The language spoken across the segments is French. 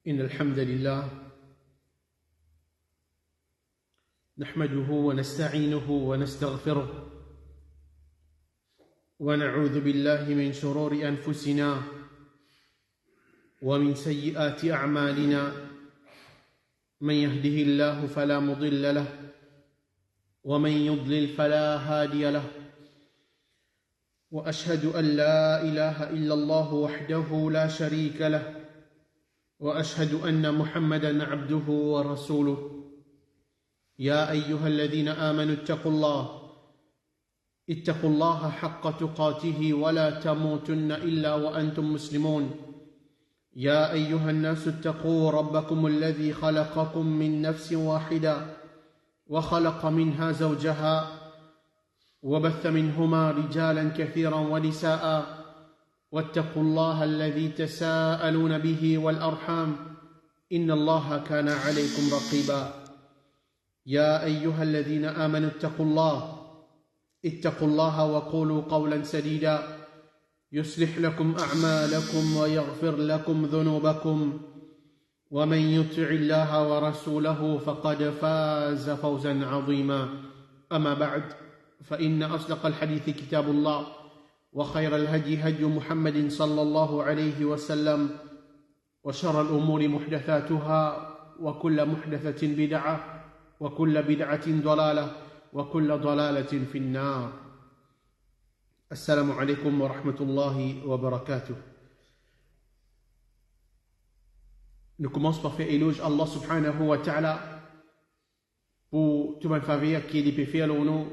إن الحمد لله نحمده ونستعينه ونستغفره ونعوذ بالله من شرور أنفسنا ومن سيئات أعمالنا من يهده الله فلا مضل له ومن يضلل فلا هادي له وأشهد أن لا إله إلا الله وحده لا شريك له وأشهد أن محمدًا عبده ورسوله يا أيها الذين آمنوا اتقوا الله حق تقاته ولا تموتن إلا وأنتم مسلمون يا أيها الناس اتقوا ربكم الذي خلقكم من نفس واحدة وخلق منها زوجها وبث منهما رجالا كثيرا ونساء واتقوا الله الذي تساءلون به والأرحام إن الله كان عليكم رقيبا يا أيها الذين آمنوا اتقوا الله وقولوا قولا سديدا يصلح لكم أعمالكم ويغفر لكم ذنوبكم ومن يطع الله ورسوله فقد فاز فوزا عظيما أما بعد فإن أصدق الحديث كتاب الله وخير الهدي هدي محمد صلى الله عليه وسلم وشر الأمور محدثاتها وكل محدثة بدعة وكل بدعة ضلالة وكل ضلالة في النار. السلام عليكم ورحمة الله وبركاته. Nous commençons par faire éloge à Allah subhanahu wa ta'ala pour tout le faveur qui est des faire l'honneur.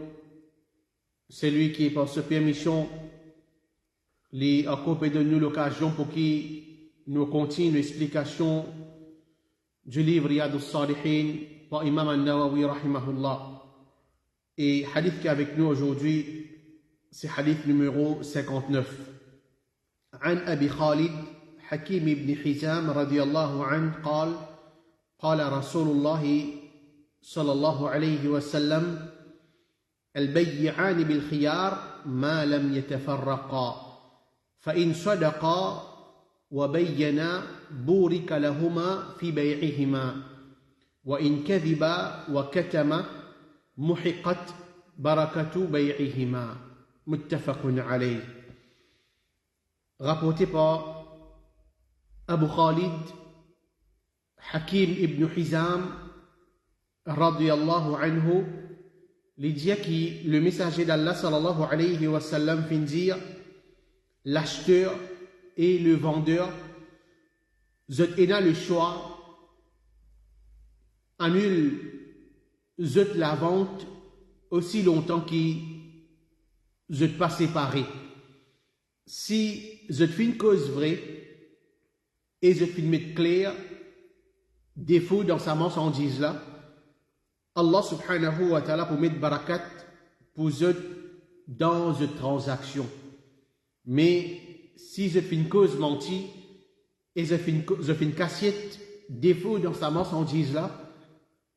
C'est lui qui, par sa permission, lui accorde de nous l'occasion pour qu'il nous continue l'explication du livre Riyad al-Salihin par Imam al-Nawawi rahimahullah. Et hadith qui est avec nous aujourd'hui, c'est hadith numéro 59. عن أبي خالد حكيم بن حزام رضي الله عنه قال قال رسول الله صلى الله عليه وسلم البيعان بالخيار ما لم يتفرقا فإن صدقا وبينا بورك لهما في بيعهما وإن كذبا وكتما محقت بركة بيعهما متفق عليه. Rapporté par Abu Khalid Hakim ibn Hizam radiyallahu anhu, il dit que le messager d'Allah sallallahu alayhi wa sallam fin dire l'acheteur et le vendeur zot ena le choix annule zot la vente aussi longtemps qu'ils zot pas séparés. Si zot fin cause vraie et zot fin mettre clair défaut dans sa marchandise là, Allah subhanahu wa ta'ala pour mettre barakat pour eux dans une transaction. Mais si je fais une cause mentie et je fais une cassette défaut dans sa marchandise là,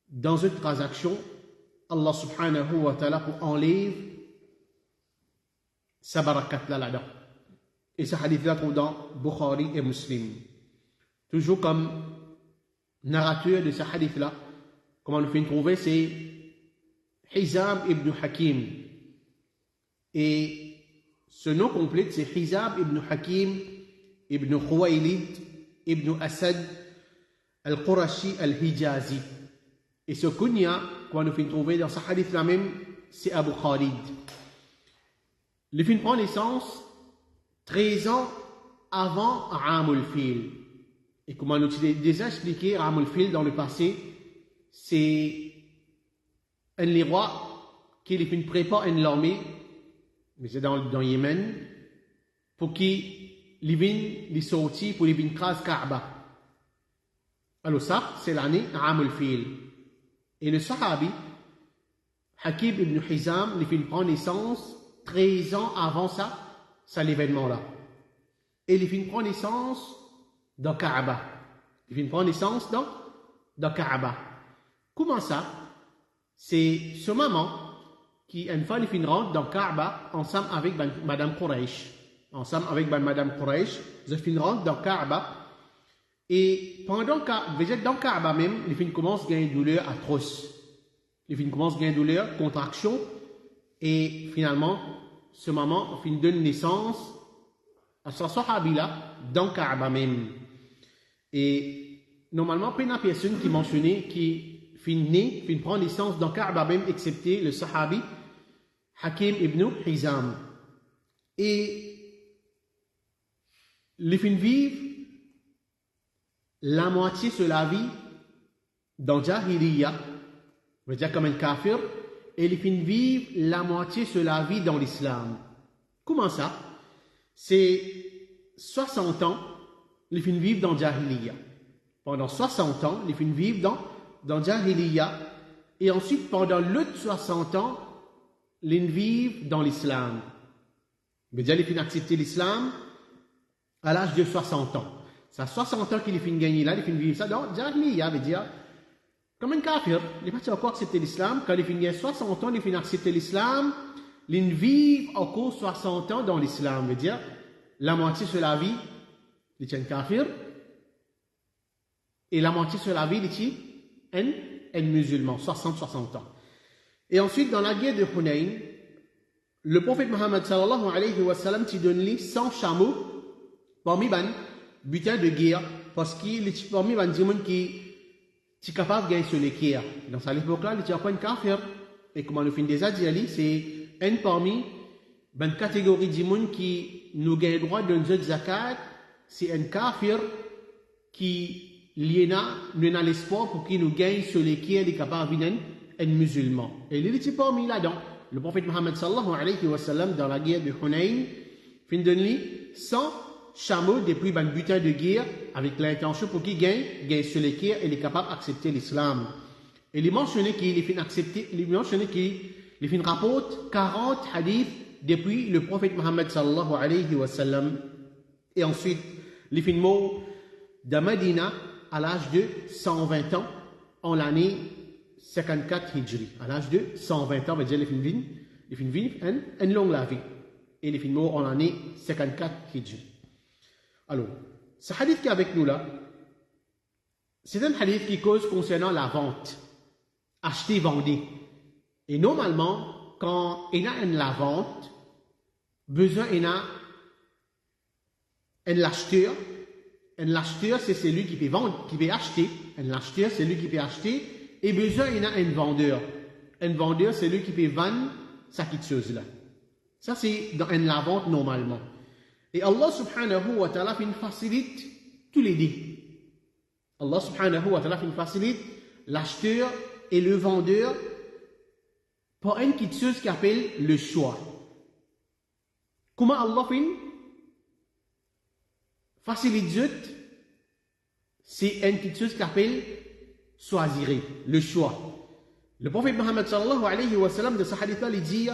dans une transaction, Allah subhanahu wa ta'ala pour enlève sa barakat là-dedans. Et ce hadith là trouve dans Bukhari et Muslim. Toujours comme narrateur de ce hadith là, comment nous fait trouver, c'est Hizam ibn Hakim. Et ce nom complet, c'est Hizam ibn Hakim ibn Khuwaylid ibn Asad al-Qurashi al-Hijazi. Et ce kunya, qu'on nous fait trouver dans ce hadith là même, c'est Abu Khalid. Le film prend naissance 13 ans avant Amul Fil. Et comme on nous a déjà expliqué, Amul Fil dans le passé, c'est un roi qui prépare une armée, mais c'est dans Yémen, pour qu'il vienne sortir pour qu'il crase Kaaba. Alors ça, c'est l'année Amul Fil. Et le Sahabi, Hakim ibn Hizam, il prend naissance 13 ans avant ça, c'est l'événement-là. Et il prend naissance dans Kaaba. Il prend naissance dans Kaaba. Comment ça? C'est ce maman qui, une fois, il rentre dans Kaaba ensemble avec Madame Quraysh. Ensemble avec Madame Quraysh, ils rentrent dans Kaaba Et pendant que dans Kaaba même, les filles commencent à gagner une douleur atroce. Les filles commencent à gagner une douleur, contraction, et finalement, ce moment, fin donne naissance à sa sahabi-là dans Kaaba même. Et normalement, pas une personne qui mentionnait qui fin prend naissance dans Kaaba même, excepté le sahabi Hakim ibn Hizam. Et les fins vivent la moitié de la vie dans Jahiliya, on va dire comme un kafir, et les fins vivent la moitié de la vie dans l'islam. Comment ça? C'est 60 ans, les fins vivent dans Jahiliya. Pendant 60 ans, les fins vivent dans Jahiliya, et ensuite pendant l'autre 60 ans, les vivent dans l'islam. On va dire les fins accepter l'islam à l'âge de 60 ans. Ça 60 ans qu'il est fin gagner là, il fin vivre ça dans Jahiliya, veut dire comme un kafir, il n'est pas encore accepté l'islam, quand il finit 60 ans, il finit accepter l'islam, il vit encore 60 ans dans l'islam, veut dire la moitié de la vie, il est un kafir, et la moitié de la vie, il est un musulman, 60 ans. Et ensuite, dans la guerre de Hunayn, le prophète Mohammed sallallahu alayhi wa sallam t'y donne 100 chameaux parmi les butins de guerre, parce qu'il est parmi les gens qui sont capables de gagner sur les guerres. Dans cette époque-là, il n'y a pas de kafir. Et comme on le fait déjà dire, c'est un parmi les catégories de gens qui nous gagnent le droit de donner zakat, c'est un kafir qui n'a l'espoir pour qu'il nous gagne sur les guerres, il est capable de un musulman. Et il est parmi là-dedans. Le prophète Mohammed sallallahu alayhi wa sallam, dans la guerre de Hunayn, fin de lui 100 chameaux depuis un butin de guerre avec l'intention pour qu'il gagne sur les guerres et il est capable d'accepter l'islam. Et il mentionné qu'il est fin accepter, il mentionné qu'il fin rapporte 40 hadiths depuis le prophète Mohammed sallallahu alayhi wa sallam. Et ensuite, il fin mort de Medina à l'âge de 120 ans en l'année 54 Hijri. À l'âge de 120 ans, on va dire, les fin vivent une longue la vie. Et les fin mort en l'année 54 Hijri. Alors, ce hadith qui est avec nous là, c'est un hadith qui cause concernant la vente. Acheter, vendre. Et normalement, quand il y a la vente, besoin il y a un l'acheteur. Un l'acheteur, c'est celui qui peut vendre, qui peut acheter. Un l'acheteur, c'est celui qui peut acheter. Et besoin, il y a un vendeur. Un vendeur, c'est celui qui peut vendre sa petite chose là. Ça, c'est dans la vente normalement. Et Allah subhanahu wa ta'ala facilite tous les deux. Allah subhanahu wa ta'ala facilite l'acheteur et le vendeur pour une petite chose qui appelle le choix. Comment Allah facilite c'est une petite chose qui appelle choisir, le choix. Le prophète Mohammed sallallahu alayhi wa sallam de ce hadith-là, il dit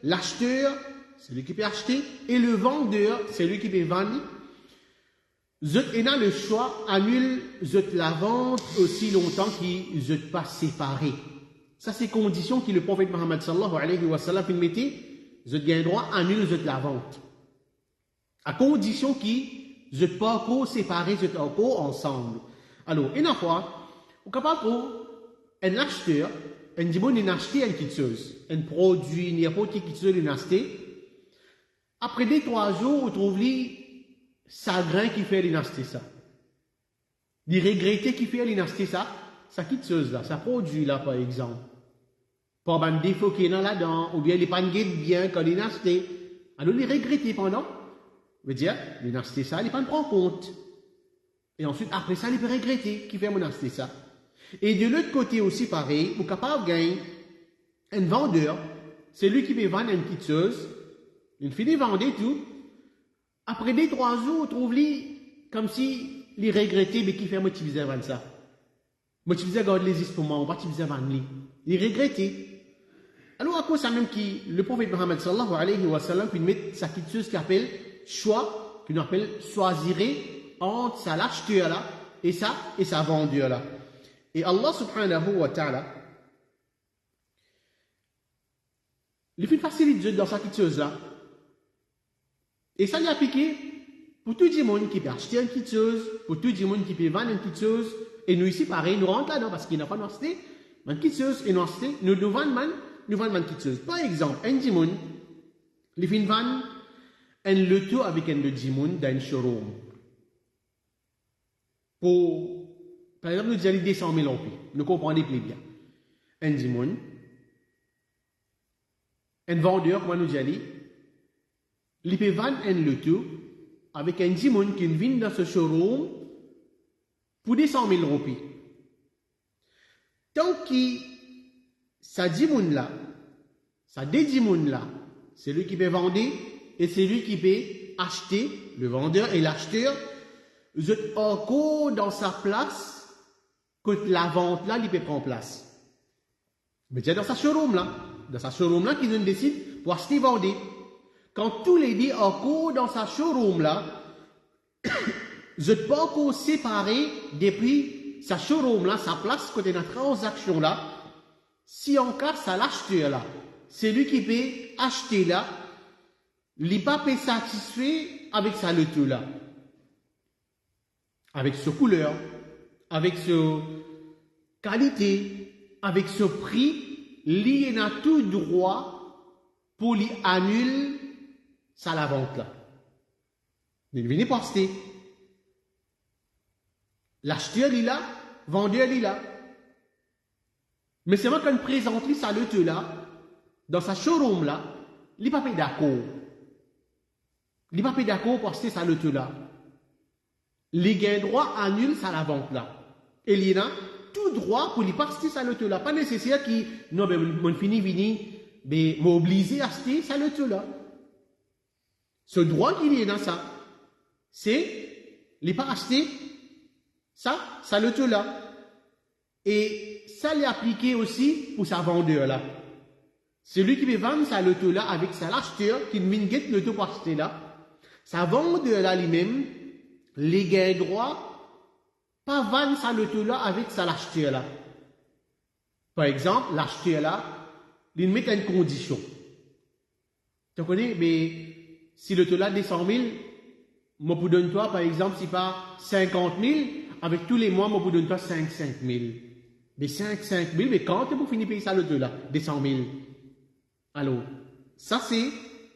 l'acheteur, c'est lui qui peut acheter, et le vendeur, c'est lui qui peut vendre. Il a le choix, annule la vente aussi longtemps qu'ils ne pas séparés. Ça, c'est condition que le prophète Mohammed sallallahu alayhi wa sallam mettait, vous gagnez droit, annule la vente. À condition qu'ils ne pas encore séparés, vous encore ensemble. Alors, une fois, on est capable pour un acheteur, un dimon, il a acheté une petite chose, un produit, n'importe quelle chose, il a acheté. Après 2-3 jours, on trouve les chagrin qui fait l'acheter ça. Les regretter qui fait l'acheter ça, ça petite chose là, ça produit là par exemple. Pour un défaut qui est là-dedans, ou bien les pas bien quand il a acheté. Alors les regretter pendant, veut dire, il a acheté ça, il pas prend compte. Et ensuite, après ça, il peut regretter qui fait mon acheter ça. Et de l'autre côté aussi, pareil, vous êtes capable de gagner un vendeur, c'est lui qui peut vendre une petite chose, il finit de vendre tout. Après 2-3 jours, on trouve lui comme si il regrettait, mais qui fait moi, tu faisais vendre ça. Moi, tu faisais garder les pour moi, on va tu faisais vendre lui. Il regrettait. Alors, à cause ça même qui, le prophète Mohammed sallallahu alayhi wa sallam, puis met sa petite chose qui appelle choix, qu'on appelle choisir entre sa l'acheteur là, et sa vendeur là. Et Allah subhanahu wa ta'ala, il fait faciliter dans sa petite chose là. Et ça lui a appliqué Pour tout le monde qui peut acheter une petite chose, pour tout le monde qui peut vendre une petite chose, et nous ici, pareil, nous rentrons là-dedans parce qu'il n'a pas acheté une petite chose, et nous acheter, nous vendons une petite chose. Par exemple, un dimon, il vient vendre un loto avec un dimon dans un showroom. Par exemple, nous disons 200 000 roupies. Nous comprenons plus bien. Un dimon, un vendeur, comment nous disons, il peut vendre un loto avec un dimon qui vient dans ce showroom pour 200 000 roupies. Tant que ça dimon là, ça deux dimon là, c'est lui qui peut vendre et c'est lui qui peut acheter, le vendeur et l'acheteur, vous êtes encore dans sa place que la vente là, il peut prendre place. Mais c'est dans sa showroom là, qu'il décide pour acheter et vendre. Quand tous les deux encore dans sa showroom là, vous n'êtes pas encore séparés depuis sa showroom là, sa place côté de la transaction là. Si en cas ça l'acheteur là, c'est lui qui peut acheter là, il n'est pas satisfait avec sa loto là, avec sa couleur, avec sa qualité, avec ce prix, il n'a tout droit pour lui annuler ça la vente là. Il vient poster. L'acheteur il est là, vendeur il est là. Mais c'est moi quand il présente sa loto là, dans sa showroom là, il n'est pas d'accord. Il n'est pas d'accord pour acheter sa loto là. Les gains droit annulent ça la vente là. Et il a tout droit pour lui acheter sa loto là. Pas nécessaire qu'il, non, ben, mon fini vini, ben, m'obliger à acheter sa loto là. Ce droit qu'il y a dans ça, c'est, il pas acheter ça, sa loto là. Et ça l'est appliqué aussi pour sa vendeur là. C'est lui qui veut vendre sa loto là avec sa l'acheteur qui vient get loto pour acheter là. Sa vendeur là lui-même, les gains droit, pas vendre sa loto là avec sa l'acheteur là. Par exemple, l'acheteur là, il met une condition. Tu connais, mais si le loto là 200 000, moi pour donner toi par exemple, si pas 50 000, avec tous les mois, moi pour donner toi 5 000. Mais 5 000, mais quand tu pour finir payer ça loto là, 200 000. Alors, ça c'est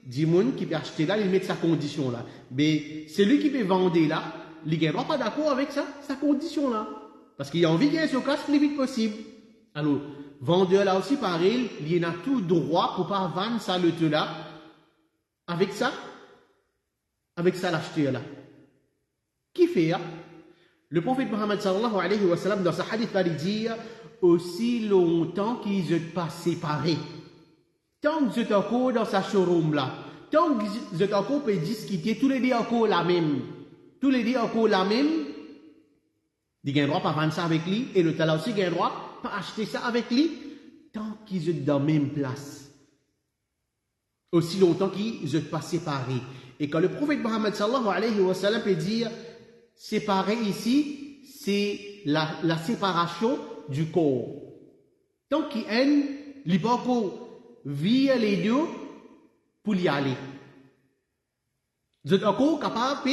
du monde qui peut acheter là, il met sa condition là. Mais celui qui peut vendre là, il ne va pas d'accord avec ça, sa condition là. Parce qu'il a envie de gagner sur cash le plus vite possible. Alors, vendeur là aussi pareil, il a tout droit pour pas vendre ça loto là. Avec ça l'acheteur là. Qui fait hein? Le prophète Mohammed sallallahu alayhi wa sallam dans sa hadith va dire aussi longtemps qu'ils ne sont pas séparés. Tant que vous êtes encore dans sa showroom là, tant que vous êtes encore pour discuter, tous les deux encore la même. Tous les deux encore la même. Il a droit pas vendre ça avec lui et le talent aussi a droit pas acheter ça avec lui tant qu'ils sont dans la même place. Aussi longtemps qu'ils ne sont pas séparés. Et quand le prophète Mohammed sallallahu alayhi wa sallam peut dire séparé ici, c'est la séparation du corps. Tant qu'il aime, il peut encore via les deux pour y aller. Vous êtes encore capable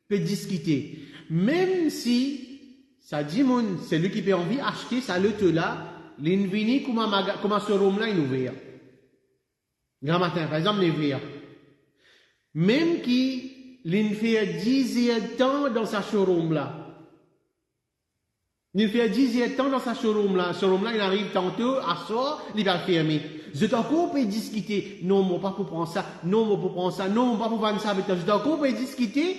de discuter. Même si ça dit c'est lui qui peut envie d'acheter sa loto là, l'invini comme ce room là est ouvert. Grand matin, par exemple, il est ouvert. Même qui il fait 10 temps dans sa showroom là. Il fait 10 temps dans sa showroom là. Showroom là, il arrive tantôt à soir, il va fermer. Je t'en encore pour discuter. Non, mon pas pour prendre ça. Non, mon pour prendre ça. Non, mon pas pour vendre ça avec toi. Je t'en encore pour discuter.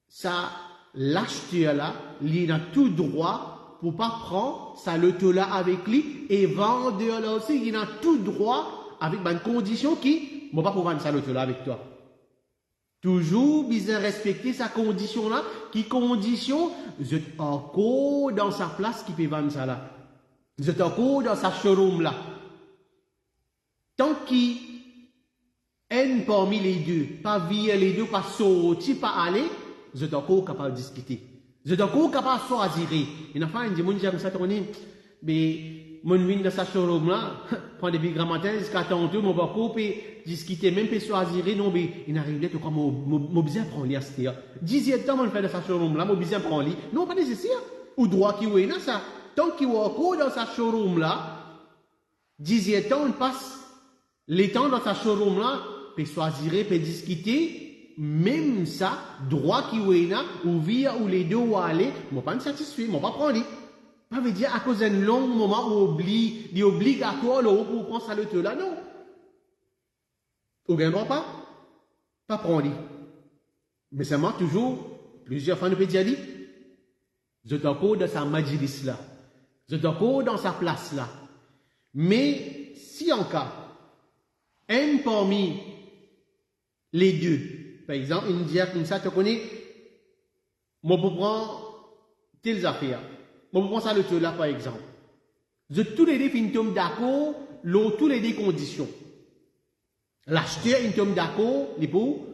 Ça, l'acheteur là, il a tout droit pour pas prendre sa loto là avec lui. Et vendeur là aussi, il a tout droit avec une condition qui, mon pas pour vendre sa loto là avec toi. Toujours bien respecter sa condition là, qui condition, vous êtes encore dans sa place qui peut vendre ça là. Vous êtes encore dans sa showroom là. Tant qu'il aime parmi les deux, pas via les deux, pas sortir, pas aller, vous êtes encore capable de discuter. Vous êtes encore capable de choisir. Il y a des gens qui disent ça, mais mon vin dans sa showroom là, prend des big grands matins, jusqu'à tantôt, mon parcours, puis discuter, même peut choisir, non, mais il n'arrive pas comme mon besoin prendre les astia. 18 ans, on fait de sa showroom là, mon besoin prendre les. Non, pas nécessaire. Ou droit qui est là, ça. Tant qu'il est encore dans sa showroom là, 18 ans, on passe les temps dans sa showroom là, peut choisir, peut discuter, même ça, droit qui est là, ou via ou les deux ou aller, moi pas me satisfait, moi pas prendre les. Ça veut dire à cause d'un long moment où il est obligatoire pour prendre ça le te là, non. Aucun droit pas prendre. Mais ça m'a toujours, plusieurs fois, nous peut dire, je suis encore dans sa majlis là, je suis encore dans sa place là. Mais si en cas, un parmi les deux, par exemple, il me dit comme ça, tu connais, moi pour prendre telles affaires. Bon, pour ça, le taux là, par exemple. Je tous les deux fin tombe d'accord, tous les deux conditions. L'acheteur, il tombe d'accord, les pour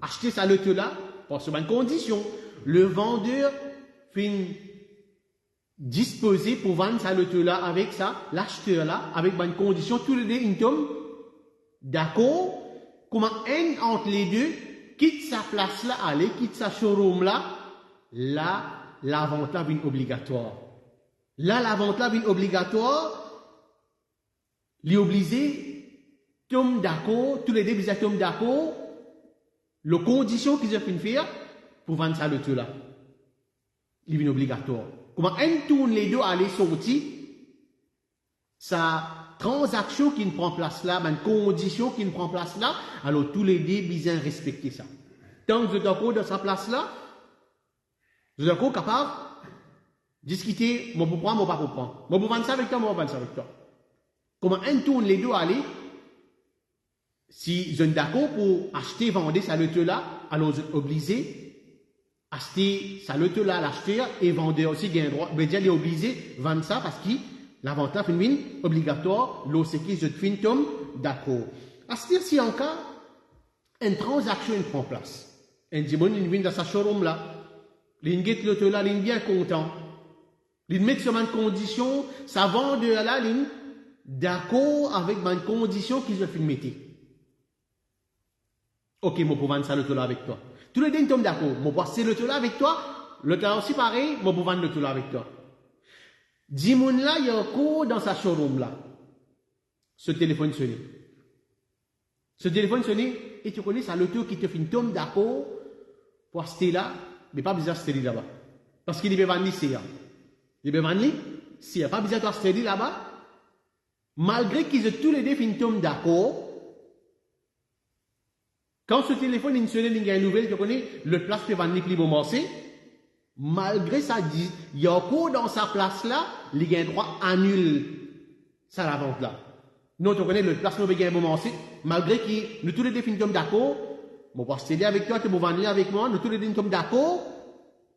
acheter ça, le taux là, pour ce bonne condition. Le vendeur fin disposer pour vendre ça, le taux là, avec ça, l'acheteur là, avec bonne condition, tous les deux, il tombe d'accord. Comment un entre les deux quitte sa place là, allez, quitte sa showroom là, la vente là vient obligatoire. Là, la vente là vient obligatoire. Les obligés tombent d'accord, tous les deux bizarres tombent d'accord. Les conditions qu'ils ont fait faire pour vendre ça le tout là. Il vient obligatoire. Comment un tourne les deux aller sortir, sa transaction qui ne prend place là, une condition qui ne prend place là, alors tous les deux bizarres respecter ça. Tant que vous êtes d'accord dans sa place là, vous êtes encore capable de discuter, moi pour prendre, moi pas pour prendre. Moi pour vendre ça avec toi, moi pour vendre ça avec toi. Comment un tourne les deux aller, si vous êtes d'accord pour acheter, vendre ça le là, alors vous êtes obligé acheter ça le là, l'acheteur et vendeur aussi gain droit. Mais déjà, il est obligé de vendre ça parce que la vente là est obligatoire, lorsque vous êtes d'accord. C'est-à-dire si en cas, une transaction prend place. Un dimanche, il vient dans sa showroom là. Il get le là, il est bien content. Il met sur une condition, ça vend de là, il d'accord avec une condition qu'ils ont fait mettre. Ok, moi pour vendre ça le là avec toi. Tous les deux tombent d'accord. Moi pour passer le là avec toi, le là aussi pareil, moi pour vendre le là avec toi. Dimoun là, il y a encore dans sa showroom là. Ce téléphone sonné. Ce téléphone sonné, et tu connais ça, le qui te fait une tombe d'accord pour acheter là, mais pas besoin de acheter là-bas. Parce qu'il est vendre ici. Il est vendre s'il n'y a pas besoin d'acheter là-bas, malgré qu'ils ont tous les deux fait une tombe d'accord, quand ce téléphone il sonne, il y a une nouvelle, tu connais, le place peut vendre plus bon marché, malgré ça dit, il y a encore dans sa place là, il y a un droit annule ça la vente là. Nous, tu connais, le place nous a un bon marché, malgré que nous tous les deux finissons d'accord, moi, pour acheter avec toi, tu vas vendre avec moi, nous tous les deux sommes d'accord,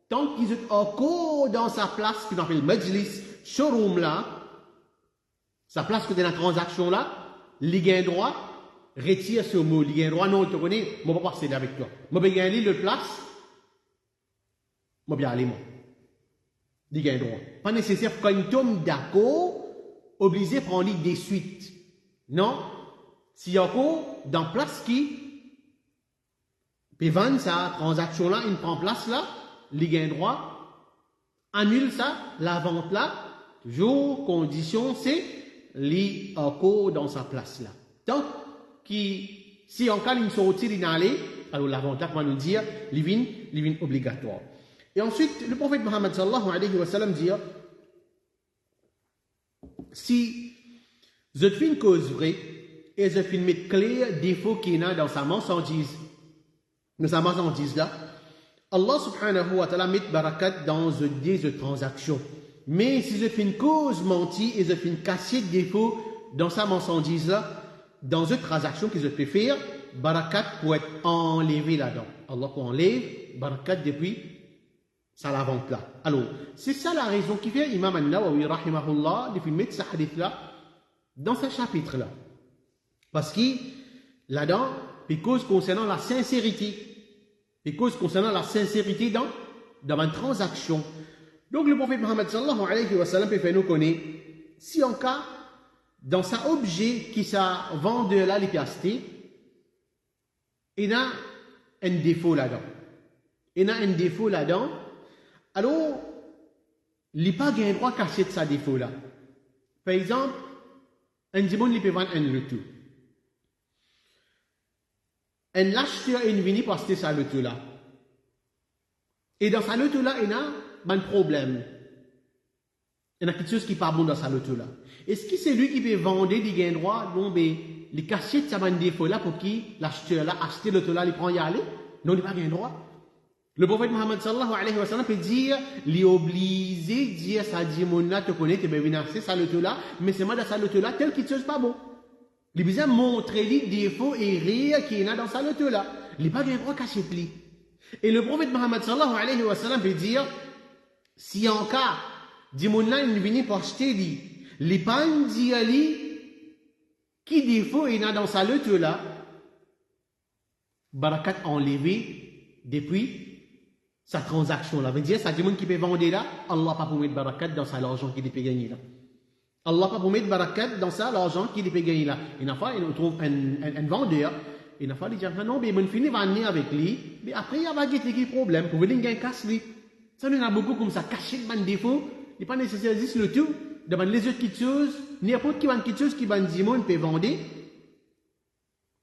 tant qu'ils sont encore dans sa place, qu'on appelle Majlis, showroom là, sa place que dans la transaction là, il y a un droit, retire ce mot, il y a un droit, non, tu connais, moi, je vais pas acheter avec toi. Moi, je vais gagner le place, moi, bien aller, moi. Il y a un droit. Pas nécessaire, quand ils tombent d'accord, obligé de prendre des suites. Non, s'il y a encore dans place qui peut vendre sa transaction là, il prend place là, il gagne droit, annule ça, la vente là, toujours condition c'est li encore dans sa place là. Donc, si en cas il sortit, il allait, alors la vente là va nous dire, il vient obligatoire. Et ensuite, le prophète Mohammed sallallahu alayhi wa sallam dit, si je fais une cause vraie, et je fais mettre clair défaut qu'il y a dans sa marchandise, là, Allah subhanahu wa ta'ala met barakat dans des transactions. Mais si je fais une cause mentie et je fais une casser défaut dans sa marchandise là, dans une transaction que je peux faire, barakat pour être enlevé là-dedans. Allah pour enlever barakat depuis ça la vente là. Alors, c'est ça la raison qui fait Imam An-Nawawi rahimahullah de mettre ce hadith là dans ce chapitre là. Parce que là-dedans, il cause concernant la sincérité. Il cause concernant la sincérité dans une transaction. Donc le prophète Mohammed sallallahu alayhi wa sallam peut faire nous connaître, si en cas, dans sa objet qui sa vendeur là, les piastres, il y a un défaut là-dedans. Alors, il n'y a pas de droit à cacher de ce défaut-là. Par exemple, un dimanche, il peut vendre un loto. Un acheteur est venu pour acheter ce loto-là. Et dans ce loto-là, il y a un problème. Il y a quelque chose qui n'est pas bon dans ce loto-là. Est-ce que c'est lui qui peut vendre des gains droits? Non, mais il cache ce défaut-là pour qui l'acheteur-là acheter le loto-là, il prend y aller? Non, il n'a pas gain droit. Le prophète Mohammed sallallahu alayhi wa sallam peut dire, il est obligé de dire, ça dit, mon là, te connais, tu peux venir acheter ça loto-là, mais c'est moi dans ça loto-là, tel qu'il ne chose pas bon. Il a besoin de montrer les défauts et rire qu'il y en a dans ça loto-là. Il n'a pas gain droit caché pli. Et le prophète Mohammed sallallahu alayhi wa sallam peut dire, si en cas, dit mon là, il vient pour acheter, les pannes dit qui défaut il y en a dans sa loto-là, barakat enlevé depuis sa transaction là. Veut dire, ça dit monde qui peut vendre là, Allah pas pour mettre barakat dans sa l'argent qu'il peut gagner là. Allah pas pour mettre barakat dans ça l'argent qu'il peut gagner là. Une fois, il trouve un vendeur, une fois, il dit, non, mais il finit va venir avec lui, mais après, il y a des problèmes pour venir gagner casse lui. Ça, il y en a beaucoup comme ça, caché de défaut, il n'est pas nécessaire juste le tout, devant les autres petites choses, n'importe qui vend quelque chose qui vend du monde peut vendre.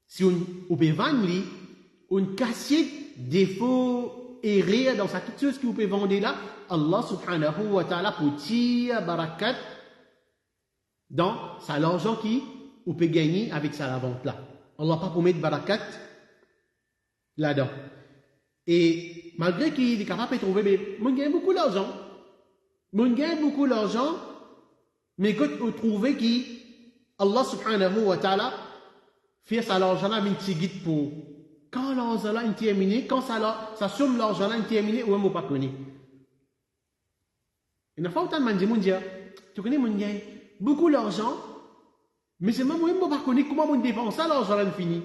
Si on peut vendre lui, on casse défaut, et rire dans sa petite chose que vous pouvez vendre là, Allah subhanahu wa ta'ala pour tirer barakat dans sa l'argent qui vous pouvez gagner avec sa vente là. Allah pas pour mettre barakat là-dedans. Et malgré qu'il est capable de trouver, mais on gagne beaucoup d'argent. Mais quand vous trouvez que Allah subhanahu wa ta'ala fait sa l'argent là, avec un guide pour quand l'argent là est terminé, quand ça somme l'argent là est terminé, ou même pas connu. Et une fois, autant de monde dit, tu connais mon gain, beaucoup d'argent, mais c'est même moi pas connu comment on dépense ça l'argent là fini.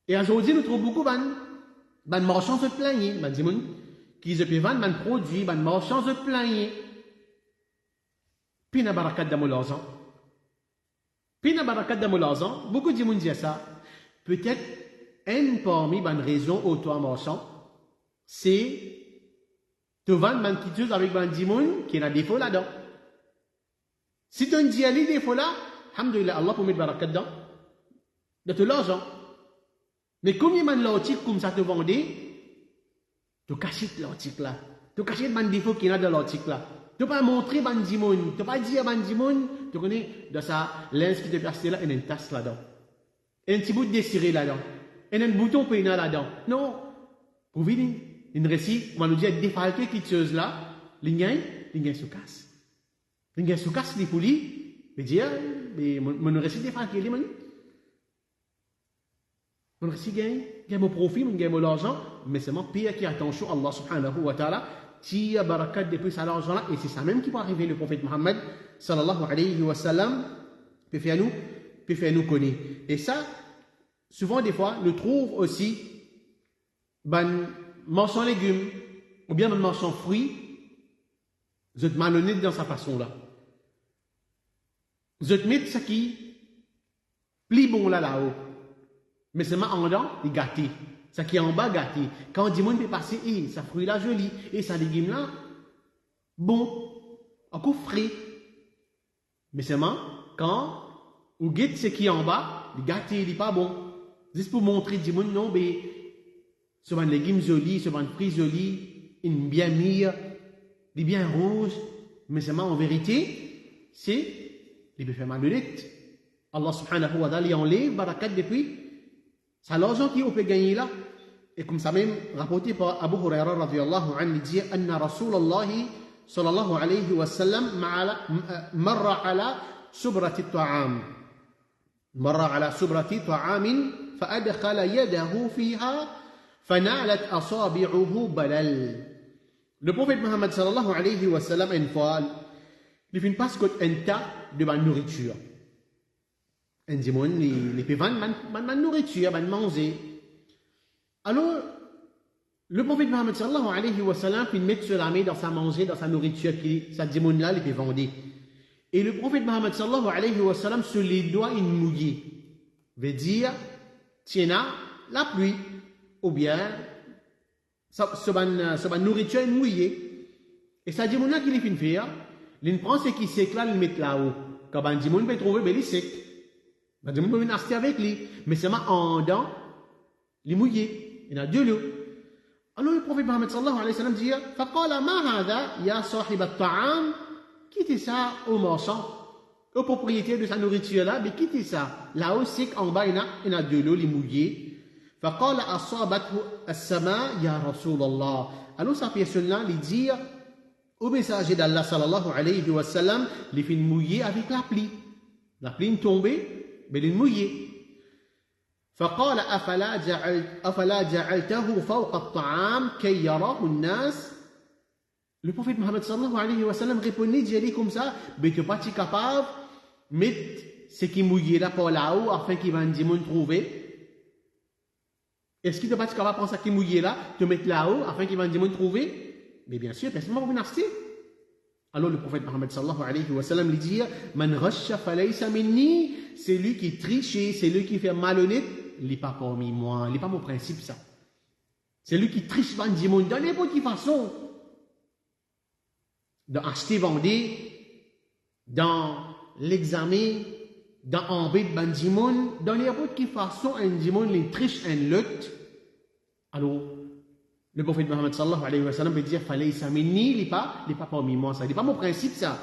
Et aujourd'hui, nous trouvons beaucoup de marchands se plaignent, des gens qui se peuvent vendre des produits, des marchands se plaignent. Puis na barakat dans l'argent. Beaucoup de gens disent ça. Peut-être une parmi les raisons autour marchand, c'est de vendre une petite chose avec des gens qui a des défauts là-dedans. Si tu as des défauts là, alhamdoulilah, Allah peut mettre barakat dedans, de tout l'argent. Mais combien de l'article comme ça te vendait, tu caches l'article là. Tu caches les défauts qu'il y a dans l'article là. Tu ne peux pas montrer les gens, tu ne peux pas dire aux gens, tu connais, dans sa linge qui te passe là, il y a une tasse là-dedans. Il y a un petit bout de désiré là-dedans. Il y a un bouton peinant là-dedans. Non. Pour vivre une récit, on va nous dire défalquer quelque chose là, les gens se cassent. Les gens se cassent les poulies, mais dire, mais mon récit défalquer les gens. Mon récit gagne mon profit, gagne mon argent, mais c'est mon pire qui attention Allah subhanahu wa ta'ala, tire barakat depuis cet argent là, et c'est ça même qui va arriver le prophète Mohammed sallallahu alayhi wa sallam, peut faire nous connaître. Et ça, souvent des fois, nous trouve aussi, ben, marchand légumes, ou bien ben marchand fruits, vous êtes malhonnête dans sa façon là. Vous êtes mis ce qui, pli bon là-haut. Mais c'est en dedans, il gâté. Ça qui est en bas gâté. Quand on dit, on peut passer, ça fruit là joli, et ça légume là, bon, encore frais. Mais c'est quand on guette ce qui est en bas, il gâté, il n'est pas bon. Juste pour montrer, dit, non, mais, ce sont des légumes jolis, ce sont des fruits jolis, une bien mûre, des bien rouges, mais c'est en vérité, il peut faire malhonnête. Allah subhanahu wa ta'ala, il enlève barakat depuis. C'est l'argent qui peut gagner là. Et comme ça même, rapporté par Abu Huraira radiyallahu anhu, il dit Anna Rasulallah sallallahu alayhi wa sallam marra ala subrati ta'am. Marra ala subrati ta'amin فأدخل يده فيها فنالت أصابعه بلل. Le prophète Mohammed sallallahu alayhi wa sallam, une fois, il fait passe un tas de nourriture. Un dimanche, il peut vendre ma nourriture, manger. Alors, le prophète Mohammed sallallahu alayhi wa sallam fait mettre sur la main dans sa manger, dans sa nourriture, qui sa dimanche là, il peut vendre. Et le prophète Mohammed sallallahu alayhi wa sallam, sur les doigts, il mouillé. Veut dire, tiens, la pluie, ou bien, sa nourriture est mouillée. Et ça dit, mon qui les fin faire, il prend ce qui sec là, il met là-haut. Quand on dit, mon peut trouver, ben, il sec. Ben, on peut venir acheter avec lui. Mais c'est en dedans, il est mouillé. Il y a deux lots. Alors le prophète Mohammed sallallahu alayhi wa sallam dit, فقال ما هذا يا صاحب الطعام, quittez ça au marchand, au propriétaire de sa nourriture là, mais quittez ça. Là-haut, c'est qu'en bas, il y a de l'eau, il est mouillé. فقال أصابته السماء يا رسول الله. Alors sa personne là, il dit au messager d'Allah sallallahu alayhi wa sallam, il fait mouiller avec la pluie. La pluie est tombée, mais il est mouillé. فقال أفلا جعلته فوق الطعام كي يراه الناس. Le prophète Mohammed sallallahu alayhi wa sallam répondait, dit comme ça, mais tu n'es pas capable de mettre ce qui est mouillé là par là-haut afin qu'il va nous trouver. Est-ce qu'il n'est pas capable de prendre ça qui est mouillé là, te mettre là-haut afin qu'il va nous trouver? Mais bien sûr, personne ne va vous acheter. Alors le prophète Mohammed sallallahu alayhi wa sallam lui dit, Man rasha falaysa minni, c'est lui qui triche, c'est lui qui fait malhonnête, il n'est pas parmi moi, il n'est pas mon principe ça. C'est lui qui triche dans n'importe quelle façon. Dans acheter, vendre, dans l'examen, dans embêter bandimon, dans n'importe quelle façon, un dimon, les triche un lot. Alors, le prophète Mohammed sallallahu alayhi wa sallam peut dire, fallait ça, mais il n'est pas parmi moi, ça n'est pas mon principe ça.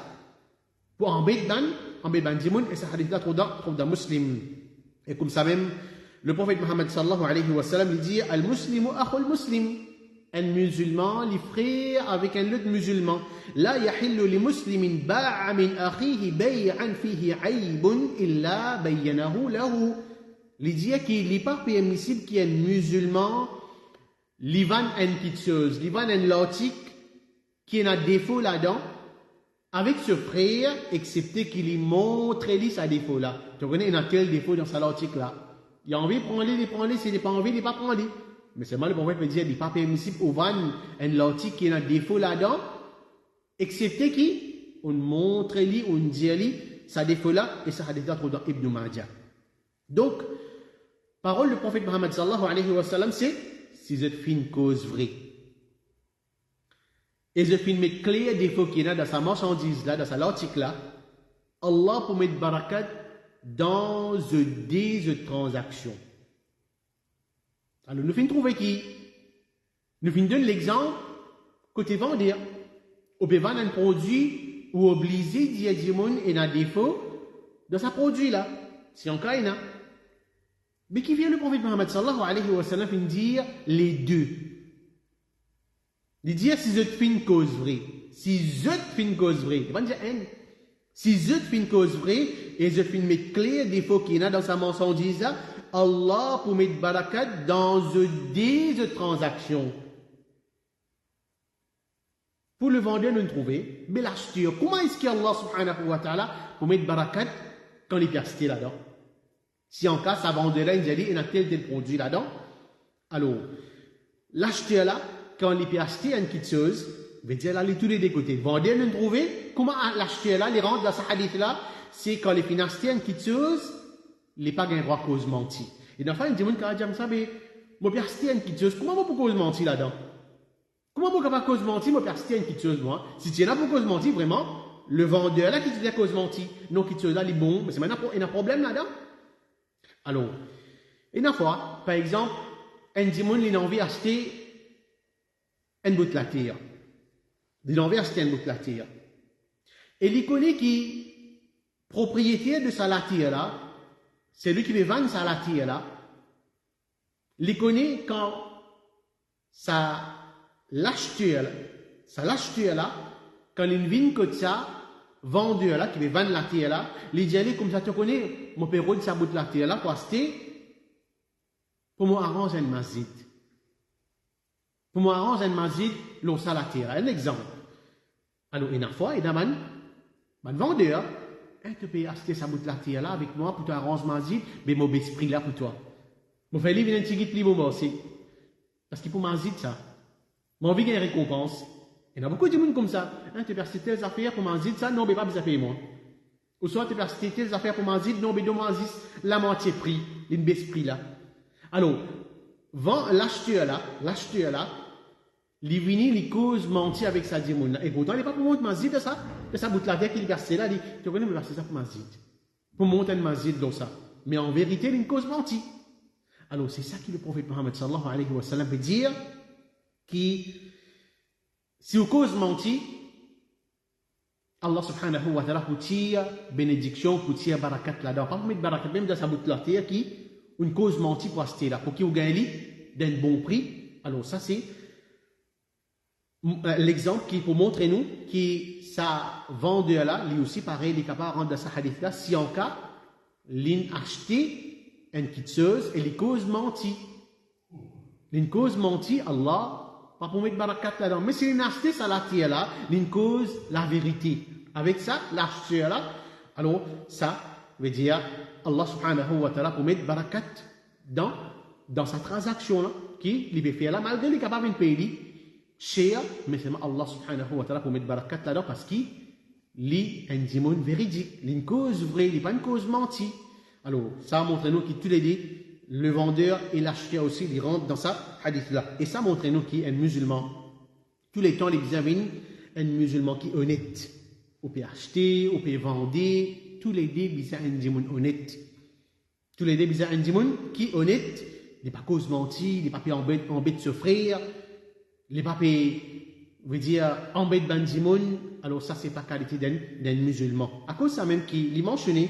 Pour embêter bandimon, et ça hadith là trop dans muslim. Et comme ça même, le prophète Mohammed sallallahu alayhi wa sallam il dit, al-muslimu akhul muslim. Un musulman, les frères avec un autre musulman. La yahillu li muslimin ba'a min akhihi bay'an fihi aybun illa bayyanahu lahu. Il dit qu'il n'est pas permissible qu'il y ait un musulman, il vend une petite chose, il vend un l'article qui a un défaut là-dedans, avec ce frère, excepté qu'il lui montre sa défaut là. Tu connais, il a tel défaut dans sa l'article là. Il a envie de prendre, s'il n'a pas envie, il n'est pas prendre. Mais seulement le prophète me dit qu'il n'est pas permissible au van un l'article qui a un défaut là-dedans, excepté qu'on montre lui, on dit lui, sa défaut là, et ça a déjà trop dans Ibn Majah. Donc, parole du prophète Mohammed sallallahu alayhi wa sallam, c'est si je fais une cause vraie. Et je fais mes clés défauts qu'il y a dans sa marchandise là, dans sa l'article là, Allah pour mettre barakat dans des transactions. Alors, nous finissons trouver qui? Nous finissons donner l'exemple côté vendeur. On peut vendre un produit ou obliger d'y avoir un défaut dans sa produit là. Si encore il y en a. Mais qui vient le prophète Mohammed sallallahu alayhi wa sallam dire les deux. Il dit si je fais une cause vraie. Si je fais une cause vraie. Il va dire un. Si je fais une cause vraie et je fais mes clés défauts qu'il y a dans sa marchandise là, Allah pour mettre barakat dans des transactions. Pour le vendeur, nous trouver, mais l'acheteur, comment est-ce qu'Allah subhanahu wa ta'ala pour mettre barakat quand il est acheté là-dedans? Si en cas, ça vendeur là, il dit, il y a tel produit là-dedans. Alors, l'acheteur là, quand il est acheté une petite chose, il veut dire là, il est tous les deux côtés. Le vendeur, nous trouver, comment l'acheteur là, il rentre dans ce hadith là, c'est quand il est acheté une petite chose, il n'est pas un droit cause menti. Et dans le fond, il dit, mais moi, je acheter une petite chose, comment je peux cause menti là-dedans? Comment je peux cause menti, moi, je acheter une petite chose, moi? Si tu es là pour cause menti, vraiment, le vendeur là qui te dit cause menti, non, petite chose là, il est bon, mais c'est maintenant, il y a un problème là-dedans. Alors, une fois, par exemple, un dimon, il a envie d'acheter une bout de la terre. Il a envie d'acheter une bout de la terre. Et il connaît qui, propriétaire de sa latière là, c'est lui qui veut vendre sa latière là. Il connaît quand l'acheteur là, quand il vient comme ça, vendeur là, qui veut vendre la terre là, il dit comme ça, tu connais, mon père de sa bout de la terre là, pour acheter, pour moi arranger un mazid. Pour moi arranger un mazid, l'on sa la terre. Un exemple. Alors, une fois, et d'aman, le vendeur, tu peux acheter sa bout de la terre là avec moi pour t'arranger mazid, mais mon esprit là pour toi. Mon frère, il vient un petit guide libre aussi. Parce qu'il faut mazid ça. Mon envie une récompense. Il y a beaucoup de monde comme ça. Tu peux acheter telles affaires pour mazid ça, non, mais pas besoin de payer moi. Ou soit tu peux acheter telles affaires pour mazid, non, mais de mazid la moitié prix, une baisse prix là. Alors, vend l'acheteur là, il vient, il cause mentir avec sa dimoun. Et pourtant, il n'est pas pour montrer mazid de ça. Que ça bout la terre qu'il verse là, il dit, tu connais, mais verser ça pour mazid. Pour montrer un mazid dans ça. Mais en vérité, il est une cause mentie. Alors, c'est ça que le prophète Mohammed sallallahu alayhi wa sallam veut dire, qui, si vous cause mentie, Allah subhanahu wa ta'ala pour tirer bénédiction, pour tirer barakat là-dedans. Pas pour mettre barakat, même dans sa bout la terre, qui, une cause mentie pour acheter là, pour qu'il vous gagne d'un bon prix. Alors, ça, c'est l'exemple qui pour montrer nous que ça vendeur là lui aussi pareil il est capable de rendre dans sa hadith là si en cas l'in acheté une quitteuse et les causes menti Allah pas pour mettre barakat là-dedans mais si l'in acheté ça la tire là l'in cause la vérité avec ça l'acheteur là alors ça veut dire Allah subhanahu wa ta'ala pour mettre barakat dans sa transaction là qui lui fait faire là malgré les capables de payer cher, mais c'est Allah subhanahu wa ta'ala pour mettre barakat là-dedans parce qu'il est un dimon véridique, il est une cause vraie, il n'est pas une cause mentie. Alors, ça montre nous que tous les deux, le vendeur et l'acheteur aussi, ils rentrent dans ça hadith là. Et ça montre nous qu'il est un musulman. Tous les temps, les bizarres, un musulman qui est honnête. On peut acheter, on peut vendre, tous les deux, bizarres, un dimon honnête. Tous les deux, bizarres, un dimon qui est honnête, il n'est pas cause mentie, il n'est pas embêté de souffrir. Les papés, veut dire, embête bandimoun, alors ça, c'est pas qualité d'un musulman. À cause de ça même qu'il mentionné,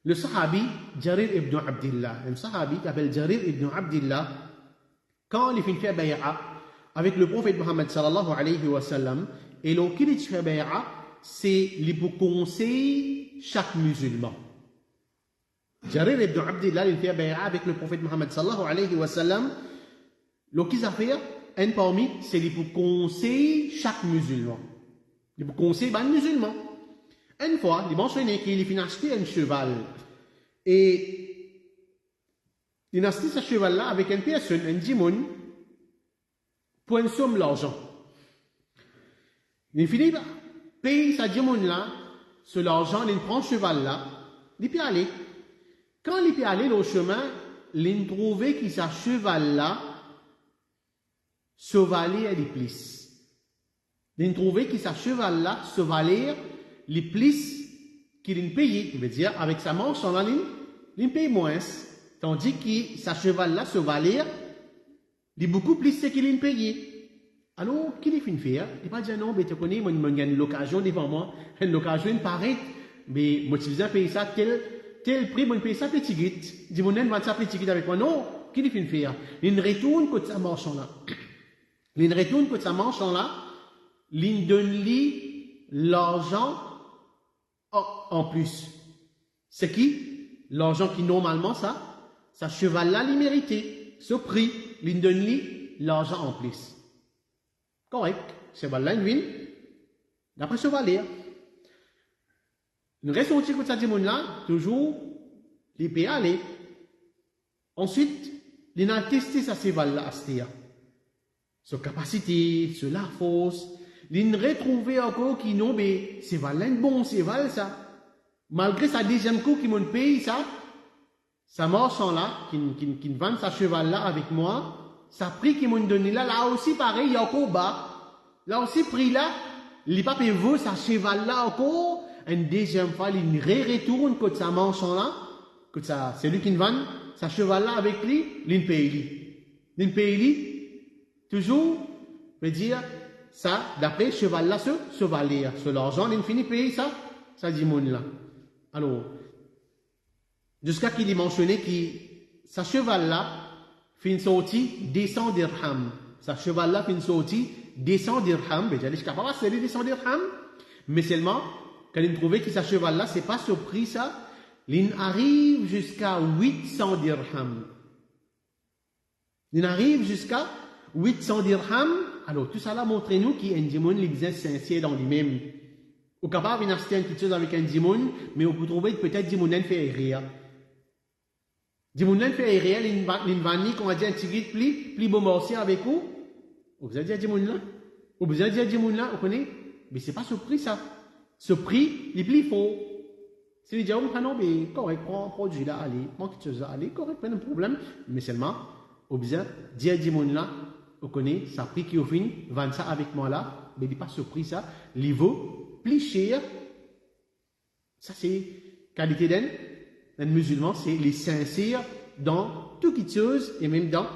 le sahabi, Jarir ibn Abdillah, un sahabi qui s'appelle Jarir ibn Abdillah, quand il fait bay'a avec le prophète Mohammed sallallahu alayhi wa sallam, et l'on qu'il fait bay'a, c'est les conseils chaque musulman. Jarir ibn Abdillah, il fait bay'a avec le prophète Mohammed sallallahu alayhi wa sallam, l'on qu'il a fait, un parmi, c'est les pour conseiller chaque musulman. Les pour conseiller un musulman. Une fois, il mentionnait qu'il a acheté un cheval. Et il a acheté ce cheval-là avec une personne, un dimon, pour une somme d'argent. Il finit par payer sa dimon-là, sur l'argent, il prend le cheval-là, il peut aller. Quand il peut aller au chemin, il trouvait que ce cheval-là, chevaler les plis. Il trouvait que sa cheval-là, chevaler les plis qu'il payait. Il veut dire, avec sa manche en ligne, il paye moins. Tandis que sa cheval-là, chevaler, il est beaucoup plus ce qu'il payait. Alors, qu'il fait faire? Il va dire non, mais tu connais, moi, il y a une occasion devant moi, une occasion pareille, mais moi, tu veux payer ça, tel prix, moi, je paye ça petit guide. Dis-moi, non, vendre ça petit guide avec moi. Non, qu'il fait faire? Il retourne contre sa manche en là. Il retourne que sa manche en là, il donne l'argent en plus. C'est qui? L'argent qui normalement ça cheval là, il méritait. Ce prix, il donne l'argent en plus. Correct. Cheval là, il vient. D'après chevaler. Il reste au petit de sa dimon là, toujours, il peut aller. Ensuite, il a testé sa cheval là à ce sa capacité, sur la force, il retrouvé encore qui non, mais c'est un bon cheval ça. Malgré sa deuxième coup qui m'ont payé ça, sa marchand là, qui vend sa cheval là avec moi, sa prix qu'ils m'ont donné là aussi pareil, il y a encore bas. Là aussi prix là, il pas payé vous, sa cheval là encore, une deuxième fois, il retourne contre sa marchand là, que c'est lui qui vend sa cheval là avec lui, il paye lui. Il paye lui. Toujours, veut dire, ça, d'après cheval là, ce valer, sur l'argent, il finit payer ça dit mon là. Alors, jusqu'à qu'il ait mentionné que sa cheval là, fin sorti 200 dirhams. Sa cheval là, fin sorti 200 dirhams. Mais j'allais capable de céder 200 dirhams. Mais seulement, quand il trouvait que sa cheval là, c'est pas ce prix ça, il arrive jusqu'à 800 dirhams. Il arrive jusqu'à 800 dirhams, alors tout ça là montre-nous qu'il y a un dimon qui est sincère dans lui-même. Au capable d'acheter quelque chose avec un dimon, mais on peut trouver peut-être dimon fait rire. Dimon fait rire, il va ni qu'on a dit un petit guide plus beau morceau avec vous. Vous avez dit à dimon là? Vous avez dit à dimon là, vous connaissez? Mais c'est pas ce prix ça. Ce prix, il est plus faux. Si les gens disent, non, mais correct, prends produit là, allez, prends quelque chose là, allez, correct, pas de problème. Mais seulement, Ou bien, dire du monde là, on connaît, ça prix qui au fin, vend ça avec moi là, mais il n'est pas surpris ça, il vaut plus cher. Ça, c'est qualité d'un musulman, c'est les sincères dans toute chose et même dans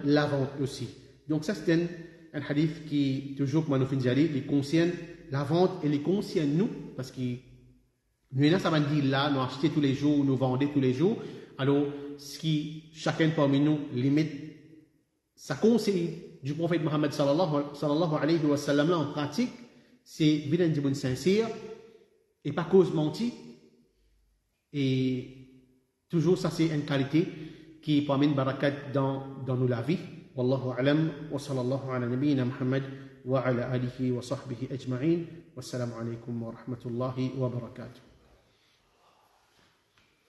la vente aussi. Donc, ça, c'est un hadith qui, toujours, comme nous faisons dire, les concerne la vente et les concerne nous, parce que nous, ça va dire là, nous achetons tous les jours, nous vendons tous les jours. Alors, ce qui, chacun parmi nous, limite, ça conseille du prophète Mohammed sallallahu alayhi wa sallam là en pratique, c'est vilain de bonne sincère et pas cause menti. Et toujours, ça, c'est une qualité qui permet barakat dans nos la vie. Wallahu alam wa sallallahu ala nabiyyina Muhammad wa ala alihi wa sahbihi ajma'in. Wassalamu alaykum wa rahmatullahi wa barakatuh.